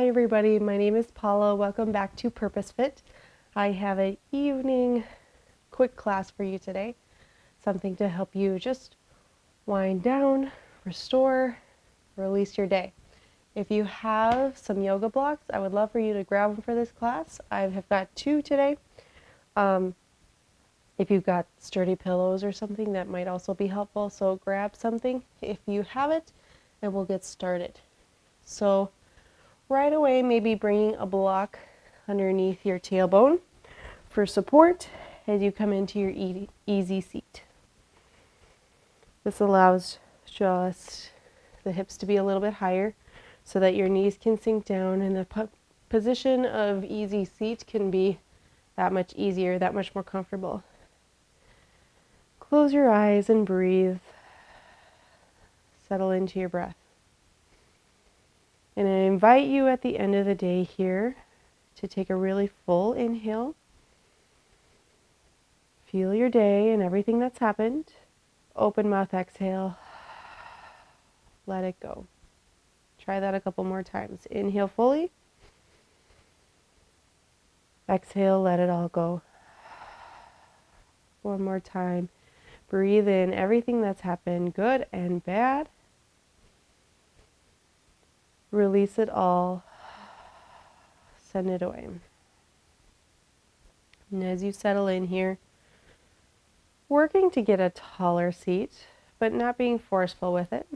everybody, my name is Paula. Welcome back to Purpose Fit. I have an evening quick class for you today. Something to help you just wind down, restore, release your day. If you have some yoga blocks, I would love for you to grab them for this class. I have got 2 today. If you've got sturdy pillows or something, that might also be helpful. So grab something if you have it, and we'll get started. So right away, maybe bringing a block underneath your tailbone for support as you come into your easy seat. This allows just the hips to be a little bit higher so that your knees can sink down, and the position of easy seat can be that much easier, that much more comfortable. Close your eyes and breathe. Settle into your breath. And I invite you at the end of the day here to take a really full inhale. Feel your day and everything that's happened. Open mouth exhale. Let it go. Try that a couple more times. Inhale fully. Exhale, let it all go. One more time. Breathe in everything that's happened, good and bad. Release it all. Send it away. And as you settle in here, working to get a taller seat, but not being forceful with it.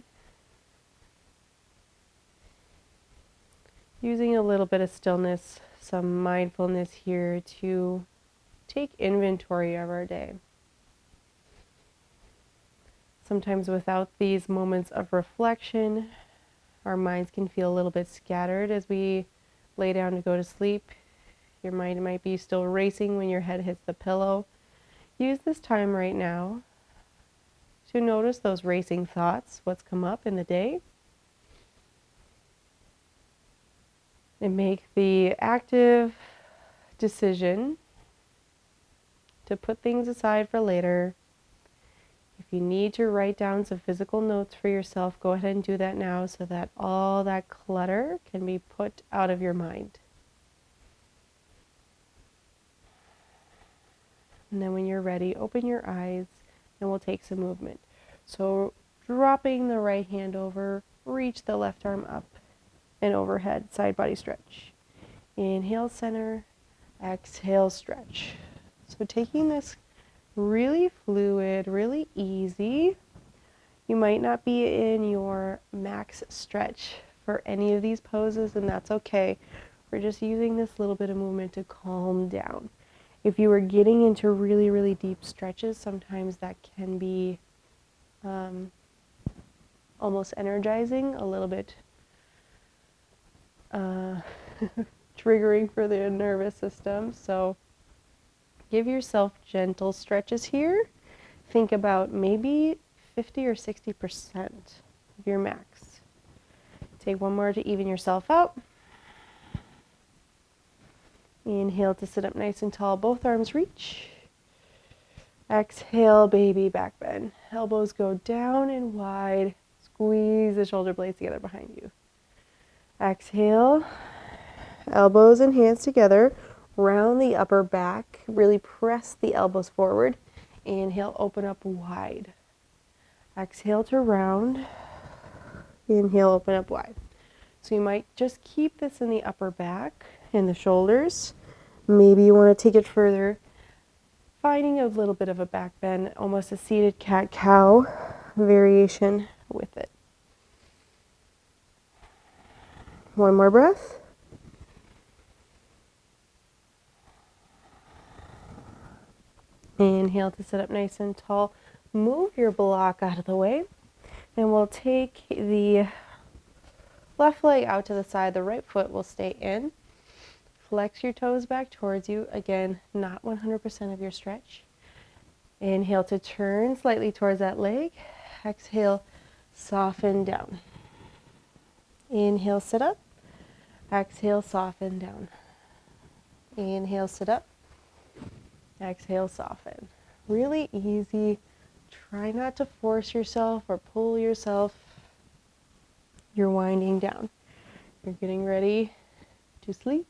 Using a little bit of stillness, some mindfulness here to take inventory of our day. Sometimes without these moments of reflection, our minds can feel a little bit scattered as we lay down to go to sleep. Your mind might be still racing when your head hits the pillow. Use this time right now to notice those racing thoughts, what's come up in the day, and make the active decision to put things aside for later. If you need to write down some physical notes for yourself, go ahead and do that now so that all that clutter can be put out of your mind. And then when you're ready, open your eyes and we'll take some movement. So dropping the right hand over, reach the left arm up and overhead, side body stretch. Inhale, center, exhale, stretch. So taking this really fluid, really easy. You might not be in your max stretch for any of these poses, and that's okay. We're just using this little bit of movement to calm down. If you were getting into really, really deep stretches, sometimes that can be almost energizing, a little bit triggering for the nervous system. So give yourself gentle stretches here. Think about maybe 50 or 60% of your max. Take one more to even yourself out. Inhale to sit up nice and tall. Both arms reach. Exhale, baby back bend. Elbows go down and wide. Squeeze the shoulder blades together behind you. Exhale. Elbows and hands together. Round the upper back, really press the elbows forward. Inhale, open up wide. Exhale to round. Inhale, open up wide. So you might just keep this in the upper back and the shoulders. Maybe you want to take it further, finding a little bit of a back bend, almost a seated cat-cow variation with it. One more breath. Inhale to sit up nice and tall. Move your block out of the way. And we'll take the left leg out to the side. The right foot will stay in. Flex your toes back towards you. Again, not 100% of your stretch. Inhale to turn slightly towards that leg. Exhale, soften down. Inhale, sit up. Exhale, soften down. Inhale, sit up. Exhale, soften. Really easy. Try not to force yourself or pull yourself. You're winding down. You're getting ready to sleep.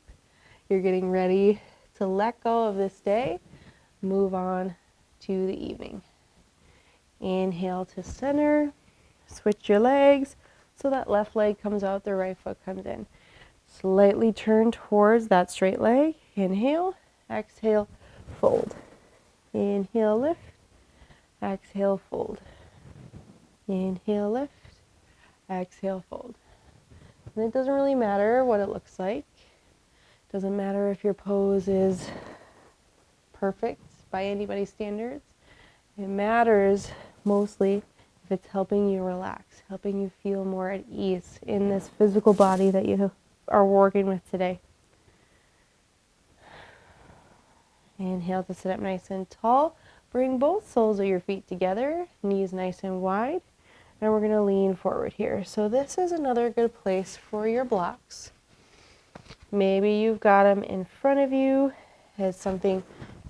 You're getting ready to let go of this day, move on to the evening. Inhale to center, switch your legs so that left leg comes out, the right foot comes in. Slightly turn towards that straight leg. Inhale, exhale, fold. Inhale, lift, exhale, fold. Inhale, lift, exhale, fold. And it doesn't really matter what it looks like. Doesn't matter if your pose is perfect by anybody's standards. It matters mostly if it's helping you relax, helping you feel more at ease in this physical body that you are working with today. Inhale to sit up nice and tall. Bring both soles of your feet together, knees nice and wide. And we're going to lean forward here. So this is another good place for your blocks. Maybe you've got them in front of you as something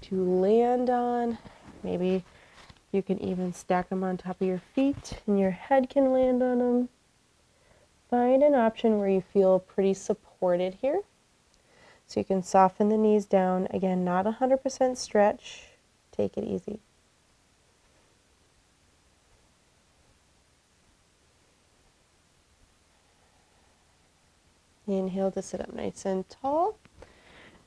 to land on. Maybe you can even stack them on top of your feet and your head can land on them. Find an option where you feel pretty supported here. So you can soften the knees down. Again, not 100% stretch. Take it easy. Inhale to sit up nice and tall.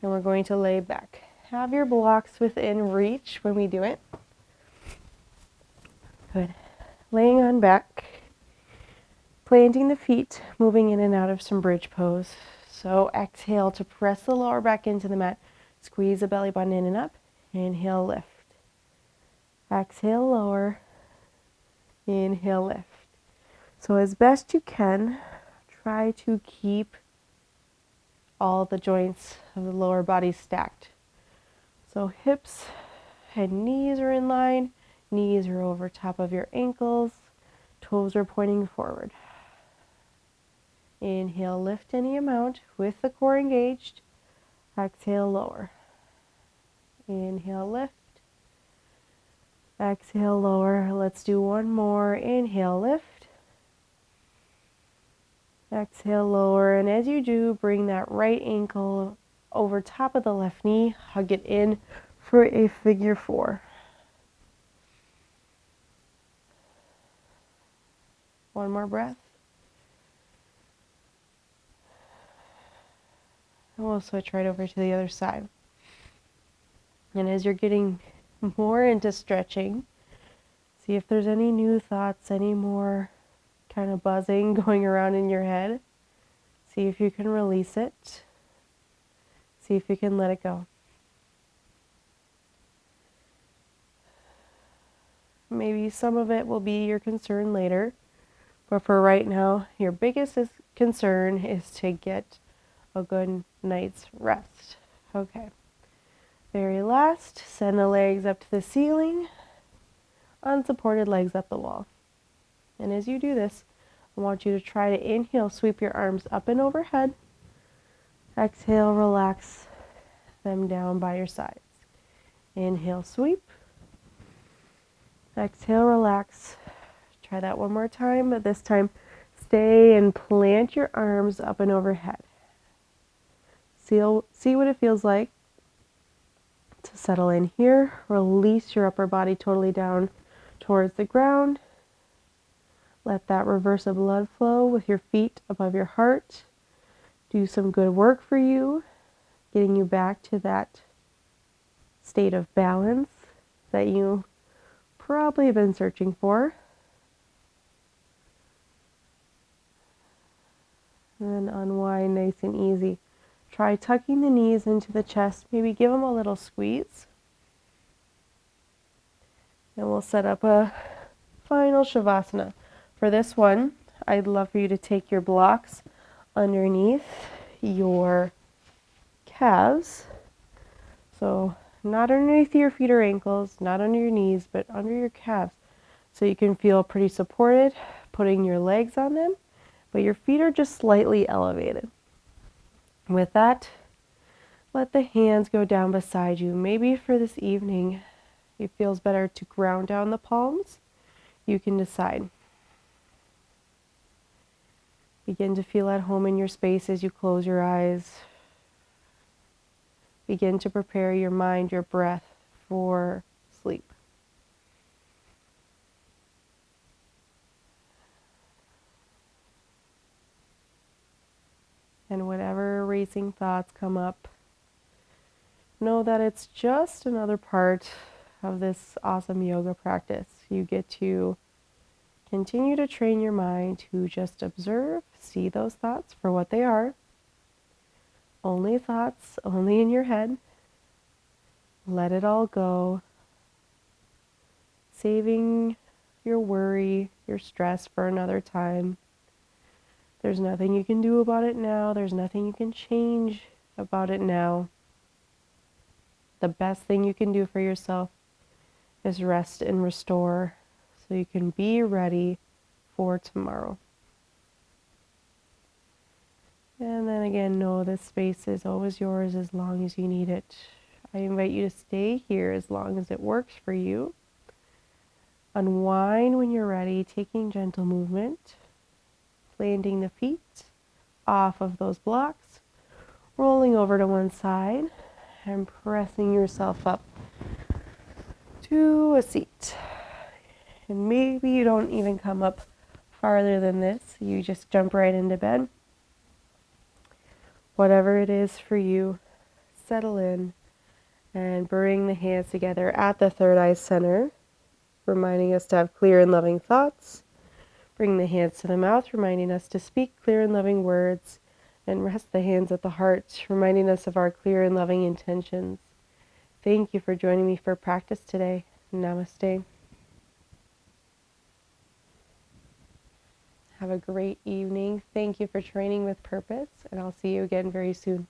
And we're going to lay back. Have your blocks within reach when we do it. Good. Laying on back. Planting the feet, moving in and out of some bridge pose. So exhale to press the lower back into the mat. Squeeze the belly button in and up. Inhale, lift. Exhale, lower. Inhale, lift. So as best you can, try to keep all the joints of the lower body stacked. So hips and knees are in line. Knees are over top of your ankles. Toes are pointing forward. Inhale, lift any amount with the core engaged. Exhale, lower. Inhale, lift. Exhale, lower. Let's do one more. Inhale, lift. Exhale, lower. And as you do, bring that right ankle over top of the left knee. Hug it in for a figure four. One more breath. And we'll switch right over to the other side. And as you're getting more into stretching, see if there's any new thoughts, any more kind of buzzing going around in your head. See if you can release it. See if you can let it go. Maybe some of it will be your concern later, but for right now, your biggest concern is to get a good night's rest. Okay. Very last, send the legs up to the ceiling, unsupported legs up the wall. And as you do this, I want you to try to inhale, sweep your arms up and overhead. Exhale, relax them down by your sides. Inhale, sweep. Exhale, relax. Try that one more time, but this time stay and plant your arms up and overhead. See what it feels like to settle in here. Release your upper body totally down towards the ground. Let that reverse the blood flow with your feet above your heart. Do some good work for you, getting you back to that state of balance that you probably have been searching for. And then unwind nice and easy. Try tucking the knees into the chest. Maybe give them a little squeeze. And we'll set up a final Shavasana. For this one, I'd love for you to take your blocks underneath your calves. So not underneath your feet or ankles, not under your knees, but under your calves. So you can feel pretty supported, putting your legs on them, but your feet are just slightly elevated. With that, let the hands go down beside you. Maybe for this evening, it feels better to ground down the palms. You can decide. Begin to feel at home in your space as you close your eyes. Begin to prepare your mind, your breath for sleep. And whatever racing thoughts come up, know that it's just another part of this awesome yoga practice. You get to continue to train your mind to just observe, see those thoughts for what they are. Only thoughts, only in your head. Let it all go. Saving your worry, your stress for another time. There's nothing you can do about it now. There's nothing you can change about it now. The best thing you can do for yourself is rest and restore so you can be ready for tomorrow. And then again, know this space is always yours as long as you need it. I invite you to stay here as long as it works for you. Unwind when you're ready, taking gentle movement, planting the feet off of those blocks, rolling over to one side, and pressing yourself up to a seat. And maybe you don't even come up farther than this. You just jump right into bed. Whatever it is for you, settle in and bring the hands together at the third eye center, reminding us to have clear and loving thoughts. Bring the hands to the mouth, reminding us to speak clear and loving words. And rest the hands at the heart, reminding us of our clear and loving intentions. Thank you for joining me for practice today. Namaste. Have a great evening. Thank you for training with purpose, and I'll see you again very soon.